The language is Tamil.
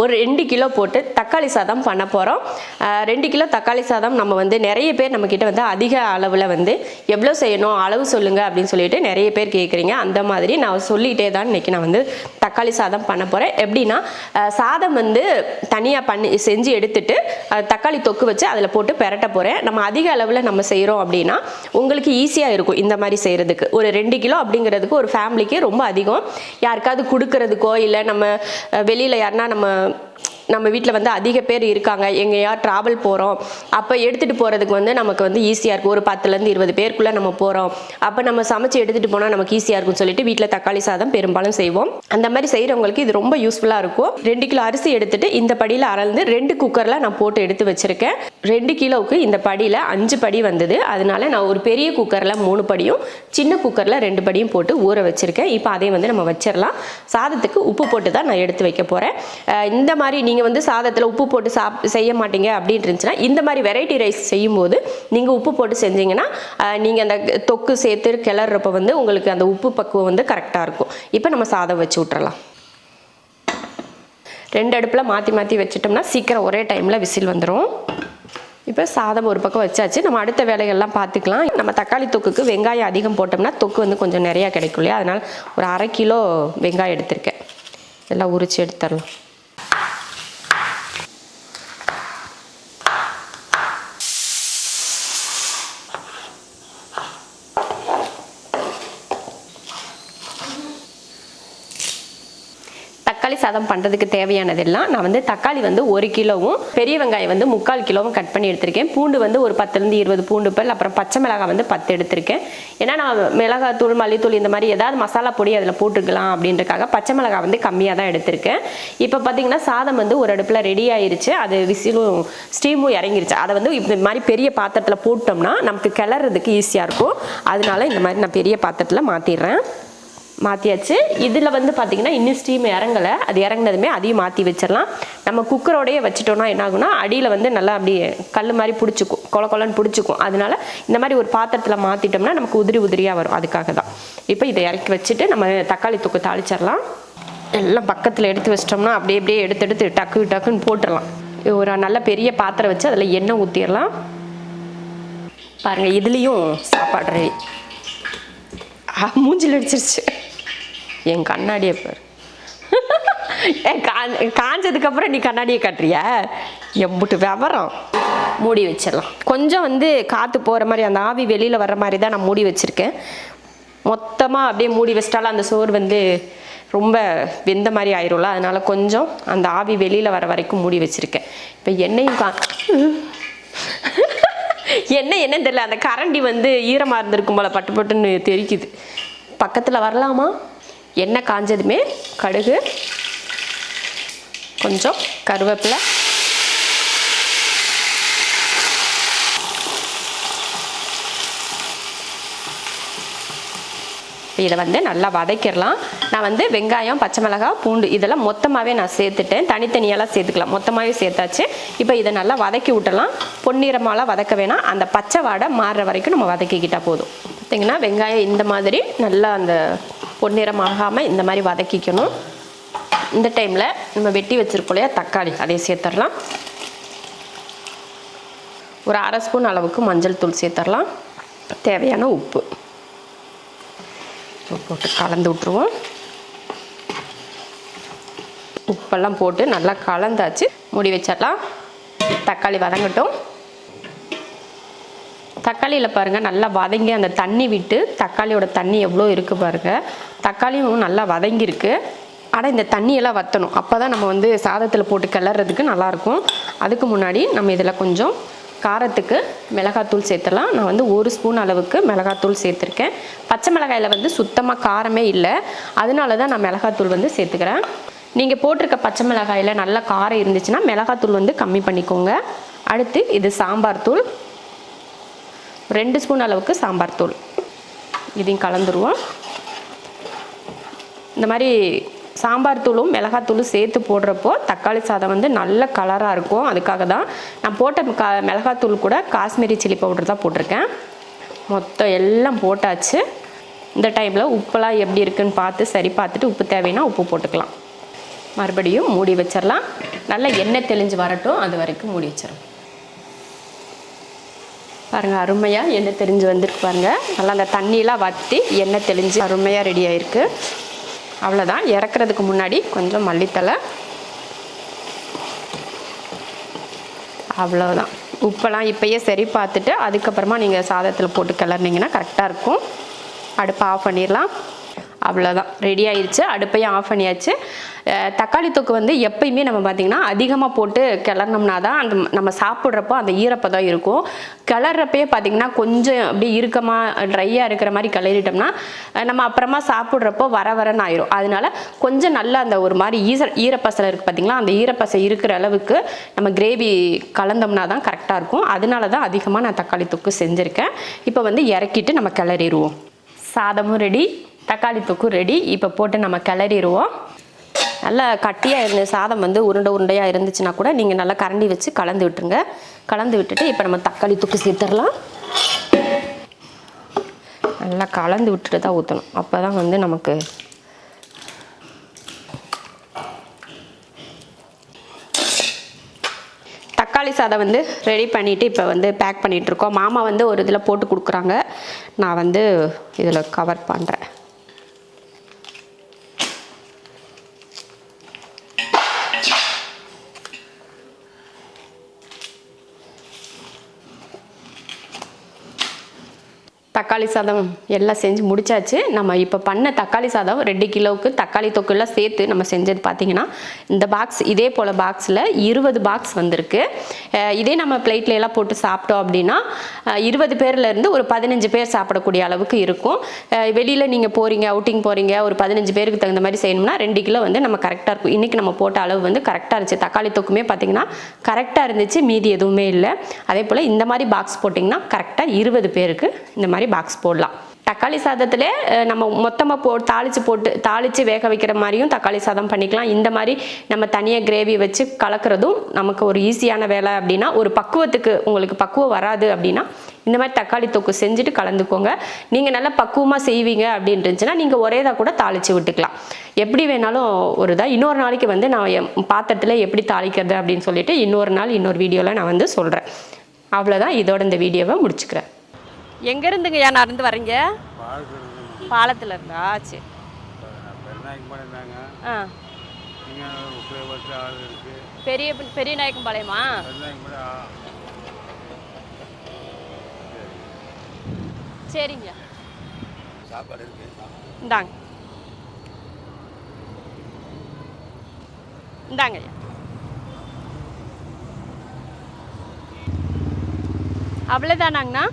ஒரு 2 கிலோ போட்டு தக்காளி சாதம் பண்ண போகிறோம். 2 கிலோ தக்காளி சாதம் நம்ம வந்து நிறைய பேர் நம்மக்கிட்ட வந்து அதிக அளவில் வந்து எவ்வளோ செய்யணும் அளவு சொல்லுங்கள் அப்படின்னு சொல்லிட்டு நிறைய பேர் கேட்குறீங்க. அந்த மாதிரி நான் சொல்லிகிட்டே தான் இன்றைக்கி நான் வந்து தக்காளி சாதம் பண்ண போகிறேன். எப்படின்னா சாதம் வந்து தனியாக செஞ்சு எடுத்துட்டு தக்காளி தொக்கு வச்சு அதில் போட்டு பெரட்ட போகிறேன். நம்ம அதிக அளவில் நம்ம செய்கிறோம் அப்படின்னா உங்களுக்கு ஈஸியாக இருக்கும் இந்த மாதிரி செய்கிறதுக்கு. ஒரு 2 கிலோ அப்படிங்கிறதுக்கு ஒரு ஃபேமிலிக்கு ரொம்ப அதிகம். யாருக்காவது கொடுக்கறதுக்கோ இல்லை நம்ம வெளியில் யாருன்னா நம்ம வீட்டில் வந்து அதிக பேர் இருக்காங்க, எங்கேயா ட்ராவல் போகிறோம், அப்போ எடுத்துகிட்டு போகிறதுக்கு வந்து நமக்கு வந்து ஈஸியாக இருக்கும். ஒரு 10லேருந்து 20 பேருக்குள்ளே நம்ம போகிறோம், அப்போ நம்ம சமைச்சு எடுத்துகிட்டு போனால் நமக்கு ஈஸியாக இருக்கும்னு சொல்லிட்டு வீட்டில் தக்காளி சாதம் பெரும்பாலும் செய்வோம். அந்த மாதிரி செய்கிறவங்களுக்கு இது ரொம்ப யூஸ்ஃபுல்லாக இருக்கும். 2 கிலோ அரிசி எடுத்துகிட்டு இந்த படியில் அளந்து 2 குக்கரில் நான் போட்டு எடுத்து வச்சுருக்கேன். 2 கிலோவுக்கு இந்த படியில் 5 படி வந்தது. அதனால நான் ஒரு பெரிய குக்கரில் 3 படியும் சின்ன குக்கரில் 2 படியும் போட்டு ஊற வச்சுருக்கேன். இப்போ அதை வந்து நம்ம வச்சிடலாம். சாதத்துக்கு உப்பு போட்டு தான் நான் எடுத்து வைக்க போகிறேன். இந்த மாதிரி நீங்கள் வந்து சாதத்தில் உப்பு போட்டு செய்ய மாட்டீங்க அப்படின்னு இருந்துச்சுன்னா இந்த மாதிரி வெரைட்டி ரைஸ் செய்யும்போது நீங்கள் உப்பு போட்டு செஞ்சீங்கன்னா நீங்கள் அந்த தொக்கு சேர்த்து கிளறப்ப வந்து உங்களுக்கு அந்த உப்பு பக்குவம் வந்து கரெக்டாக இருக்கும். இப்போ நம்ம சாதம் வச்சு விட்றலாம். 2 அடுப்பில் மாற்றி மாற்றி வச்சுட்டோம்னா சீக்கிரம் ஒரே டைமில் விசில் வந்துடும். இப்போ சாதம் ஒரு பக்கம் வச்சாச்சு. நம்ம அடுத்த வேலைகள்லாம் பார்த்துக்கலாம். நம்ம தக்காளி தொக்குக்கு வெங்காயம் அதிகம் போட்டோம்னா தொக்கு வந்து கொஞ்சம் நிறையா கிடைக்கும் இல்லையா, அதனால் ஒரு 1/2 கிலோ வெங்காயம் எடுத்திருக்கேன். எல்லாம் உரித்து எடுத்துடலாம். தக்காளி சாதம் பண்ணுறதுக்கு தேவையானதெல்லாம் நான் வந்து தக்காளி வந்து 1 கிலோவும் பெரிய வெங்காயம் வந்து 3/4 கிலோவும் கட் பண்ணி எடுத்திருக்கேன். பூண்டு வந்து ஒரு 10லேருந்து 20 பூண்டு பல், அப்புறம் பச்சை மிளகாய் வந்து 10 எடுத்திருக்கேன். ஏன்னா நான் மிளகாத்தூள் மல்லித்தூள் இந்த மாதிரி ஏதாவது மசாலா பொடி அதில் போட்டுக்கலாம் அப்படின்றக்காக பச்சை மிளகாய் வந்து கம்மியாக தான் எடுத்திருக்கேன். இப்போ பார்த்தீங்கன்னா சாதம் வந்து ஒரு அடுப்பில் ரெடி ஆயிருச்சு. அது விசிலும் ஸ்டீமும் இறங்கிருச்சு. அதை வந்து இந்த மாதிரி பெரிய பாத்திரத்தில் போட்டோம்னா நமக்கு கிளறதுக்கு ஈஸியாக இருக்கும். அதனால இந்த மாதிரி நான் பெரிய பாத்திரத்தில் மாற்றியாச்சு. இதில் வந்து பார்த்திங்கன்னா இன்னும் ஸ்டீம் இறங்கலை. அது இறங்கினதுமே அதையும் மாற்றி வச்சிடலாம். நம்ம குக்கரோடையே வச்சிட்டோம்னா என்ன ஆகுனா அடியில் வந்து நல்லா அப்படியே கல் மாதிரி பிடிச்சிக்கும், கொலன்னு பிடிச்சிக்கும். அதனால இந்த மாதிரி ஒரு பாத்திரத்தில் மாற்றிட்டோம்னா நமக்கு உதிரியாக வரும். அதுக்காக தான். இப்போ இதை இறக்கி வச்சுட்டு நம்ம தக்காளி தொக்கு தாளிச்சிடலாம். எல்லாம் பக்கத்தில் எடுத்து வச்சிட்டோம்னா அப்படியே எடுத்து டக்குன்னு போட்டுடலாம். ஒரு நல்ல பெரிய பாத்திரம் வச்சு அதில் எண்ணெய் ஊற்றிடலாம். பாருங்கள், இதுலேயும் சாப்பாடு ரெடி. மூஞ்சில் அடிச்சிருச்சு என் கண்ணாடியை பாரு. காஞ்சதுக்கப்புறம் நீ கண்ணாடியை காட்டுறியா? எம்புட்டு விவரம். மூடி வச்சிடலாம். கொஞ்சம் வந்து காற்று போகிற மாதிரி அந்த ஆவி வெளியில் வர்ற மாதிரி தான் நான் மூடி வச்சுருக்கேன். மொத்தமாக அப்படியே மூடி வச்சிட்டாலும் அந்த சோறு வந்து ரொம்ப வெந்த மாதிரி ஆயிரும்ல, அதனால கொஞ்சம் அந்த ஆவி வெளியில் வர வரைக்கும் மூடி வச்சுருக்கேன். இப்போ எண்ணெயும் என்னன்னு தெரியல, அந்த கரண்டி வந்து ஈரமாக இருந்திருக்கும் போல் பட்டுன்னு தெரிக்குது. பக்கத்தில் வரலாமா? எண்ணெய் காஞ்சதுமே கடுகு, கொஞ்சம் கருவேப்பிலை, இதை வந்து நல்லா வதக்கிடலாம். நான் வந்து வெங்காயம், பச்சை மிளகாய், பூண்டு இதெல்லாம் மொத்தமாகவே நான் சேர்த்துட்டேன். தனித்தனியெல்லாம் சேர்த்துக்கலாம். மொத்தமாகவே சேர்த்தாச்சு. இப்போ இதை நல்லா வதக்கி விட்டலாம். பொன்னிறமாலாம் வதக்க வேணாம். அந்த பச்சை வாடை மாறுற வரைக்கும் நம்ம வதக்கிக்கிட்டால் போதும். பார்த்திங்கன்னா வெங்காயம் இந்த மாதிரி நல்லா அந்த பொன்னிறமாகாமல் இந்த மாதிரி வதக்கிக்கணும். இந்த டைமில் நம்ம வெட்டி வச்சுருக்கோம் இல்லையா தக்காளி, அதையும் சேர்த்துடலாம். ஒரு 1/2 ஸ்பூன் அளவுக்கு மஞ்சள் தூள் சேர்த்துடலாம். தேவையான உப்பு போட்டு கலந்து விட்ருவோம். உப்பெல்லாம் போட்டு நல்லா கலந்தாச்சு. மூடி வச்சிடலாம். தக்காளி வதங்கட்டும். தக்காளியில் பாருங்கள் நல்லா வதங்கி அந்த தண்ணி விட்டு தக்காளியோட தண்ணி எவ்வளோ இருக்குது பாருங்கள். தக்காளியும் நல்லா வதங்கியிருக்கு. ஆனால் இந்த தண்ணியெல்லாம் வற்றணும். அப்போ தான் நம்ம வந்து சாதத்தில் போட்டு கிளறதுக்கு நல்லாயிருக்கும். அதுக்கு முன்னாடி நம்ம இதில் கொஞ்சம் காரத்துக்கு மிளகாத்தூள் சேர்த்துடலாம். நான் வந்து 1 ஸ்பூன் அளவுக்கு மிளகாத்தூள் சேர்த்துருக்கேன். பச்சை மிளகாயில் வந்து சுத்தமாக காரமே இல்லை, அதனால தான் நான் மிளகாத்தூள் வந்து சேர்த்துக்கிறேன். நீங்கள் போட்டிருக்க பச்சை மிளகாயில் நல்லா காரம் இருந்துச்சுன்னா மிளகாத்தூள் வந்து கம்மி பண்ணிக்கோங்க. அடுத்து இது சாம்பார் தூள், 2 ஸ்பூன் அளவுக்கு சாம்பார் தூள். இதையும் கலந்துருவோம். இந்த மாதிரி சாம்பார் தூளும் மிளகாத்தூளும் சேர்த்து போடுறப்போ தக்காளி சாதம் வந்து நல்ல கலராக இருக்கும். அதுக்காக தான் நான் போட்ட மிளகாத்தூள் கூட காஷ்மீரி சில்லி பவுடர் தான் போட்டிருக்கேன். மொத்தம் எல்லாம் போட்டாச்சு. இந்த டைமில் உப்பெல்லாம் எப்படி இருக்குன்னு பார்த்து சரி பார்த்துட்டு உப்பு தேவைன்னா உப்பு போட்டுக்கலாம். மறுபடியும் மூடி வச்சிடலாம். நல்லா எண்ணெய் தெளிஞ்சு வரட்டும், அது வரைக்கும் மூடி வச்சிடும். பாருங்கள், அருமையாக எண்ணெய் தெளிஞ்சு வந்துருக்கு பாருங்கள். நல்லா அந்த தண்ணியெலாம் வற்றி எண்ணெய் தெளிஞ்சு அருமையாக ரெடி ஆகிருக்கு. அவ்வளோதான். இறக்குறதுக்கு முன்னாடி கொஞ்சம் மல்லித்தலை, அவ்வளோதான். உப்பெல்லாம் இப்போயே சரி பார்த்துட்டு அதுக்கப்புறமா நீங்கள் சாதத்தில் போட்டு கிளறினீங்கன்னா கரெக்டாக இருக்கும். அடுப்பை ஆஃப் பண்ணிடலாம். அவ்வளோதான், ரெடி ஆயிடுச்சு. அடுப்பையும் ஆஃப் பண்ணியாச்சு. தக்காளி தொக்கு வந்து எப்பயுமே நம்ம பார்த்திங்கன்னா அதிகமாக போட்டு கிளறினோம்னா தான் அந்த நம்ம சாப்பிட்றப்போ அந்த ஈரப்பதம் இருக்கும். கிளறப்பே பார்த்திங்கன்னா கொஞ்சம் அப்படியே இறுக்கமாக ட்ரையாக இருக்கிற மாதிரி கிளறிட்டோம்னா நம்ம அப்புறமா சாப்பிட்றப்போ வரன்னு ஆயிரும். அதனால கொஞ்சம் நல்லா அந்த ஒரு மாதிரி ஈரப்பசை இருக்குது பார்த்திங்களா, அந்த ஈரப்பசை இருக்கிற அளவுக்கு நம்ம கிரேவி கலந்தோம்னா தான் கரெக்டாக இருக்கும். அதனால தான் அதிகமாக நான் தக்காளி தொக்கு செஞ்சுருக்கேன். இப்போ வந்து இறக்கிட்டு நம்ம கிளறிடுவோம். சாதமும் ரெடி, தக்காளி தொக்கு ரெடி. இப்போ போட்டு நம்ம கிளறிடுவோம். நல்லா கட்டியாக இருந்த சாதம் வந்து உருண்டையாக இருந்துச்சுன்னா கூட நீங்கள் நல்லா கரண்டி வச்சு கலந்து விட்டுருங்க. கலந்து விட்டுட்டு இப்போ நம்ம தக்காளி தொக்கு சேர்த்துடலாம். நல்லா கலந்து விட்டுட்டு தான் ஊற்றணும். அப்போ தான் வந்து நமக்கு தக்காளி சாதம் வந்து ரெடி பண்ணிவிட்டு இப்போ வந்து பேக் பண்ணிகிட்ருக்கோம். மாமா வந்து ஒரு இதில் போட்டு கொடுக்குறாங்க, நான் வந்து இதில் கவர் பண்ணுறேன். தக்காளி சாதம் எல்லாம் செஞ்சு முடிச்சாச்சு. நம்ம இப்போ பண்ண தக்காளி சாதம் 2 கிலோவுக்கு தக்காளி தொக்குலாம் சேர்த்து நம்ம செஞ்சது பார்த்திங்கன்னா இந்த பாக்ஸ், இதே போல் பாக்ஸில் 20 பாக்ஸ் வந்திருக்கு. இதே நம்ம பிளேட்ல எல்லாம் போட்டு சாப்பிட்டோம் அப்படின்னா 20 பேர்லேருந்து ஒரு 15 பேர் சாப்பிடக்கூடிய அளவுக்கு இருக்கும். வெளியில் நீங்கள் போகிறீங்க, அவுட்டிங் போகிறீங்க, ஒரு 15 பேருக்கு தகுந்த மாதிரி செய்யணும்னா 2 கிலோ வந்து நம்ம கரெக்டாக இருக்கும். இன்றைக்கி நம்ம போட்ட அளவு வந்து கரெக்டாக இருந்துச்சு. தக்காளி தொக்குமே பார்த்திங்கன்னா கரெக்டாக இருந்துச்சு, மீதி எதுவுமே இல்லை. அதே போல் இந்த மாதிரி பாக்ஸ் போட்டிங்கன்னா கரெக்டாக 20 பேருக்கு இந்த மாதிரி பாக்ஸ் போடலாம். தக்காளி சாதத்தில் நம்ம மொத்தமாக தாளித்து வேக வைக்கிற மாதிரியும் தக்காளி சாதம் பண்ணிக்கலாம். இந்த மாதிரி நம்ம தனியாக கிரேவி வச்சு கலக்கிறதும் நமக்கு ஒரு ஈஸியான வேலை. அப்படின்னா ஒரு பக்குவத்துக்கு உங்களுக்கு பக்குவம் வராது அப்படின்னா இந்த மாதிரி தக்காளி தொக்கு செஞ்சுட்டு கலந்துக்கோங்க. நீங்கள் நல்லா பக்குவமாக செய்வீங்க அப்படின்னு இருந்துச்சுன்னா நீங்கள் ஒரேதாக கூட தாளித்து விட்டுக்கலாம். எப்படி வேணாலும் ஒரு இதாக. இன்னொரு நாளைக்கு வந்து நான் என் பாத்திரத்தில் எப்படி தாளிக்கிறது அப்படின்னு சொல்லிட்டு இன்னொரு நாள் இன்னொரு வீடியோவில் நான் வந்து சொல்கிறேன். அவ்வளோதான், இதோட இந்த வீடியோவை முடிச்சுக்கிறேன். எங்கேருந்துங்கய்யா நடந்து வரீங்க? பாலத்தில் இருந்தா? சரி. ஆ, பெரிய நாயக்கம் பாளையமா? சரிங்க, இந்தாங்க இந்தாங்கய்யா. அவ்வளோதானாங்கண்ணா?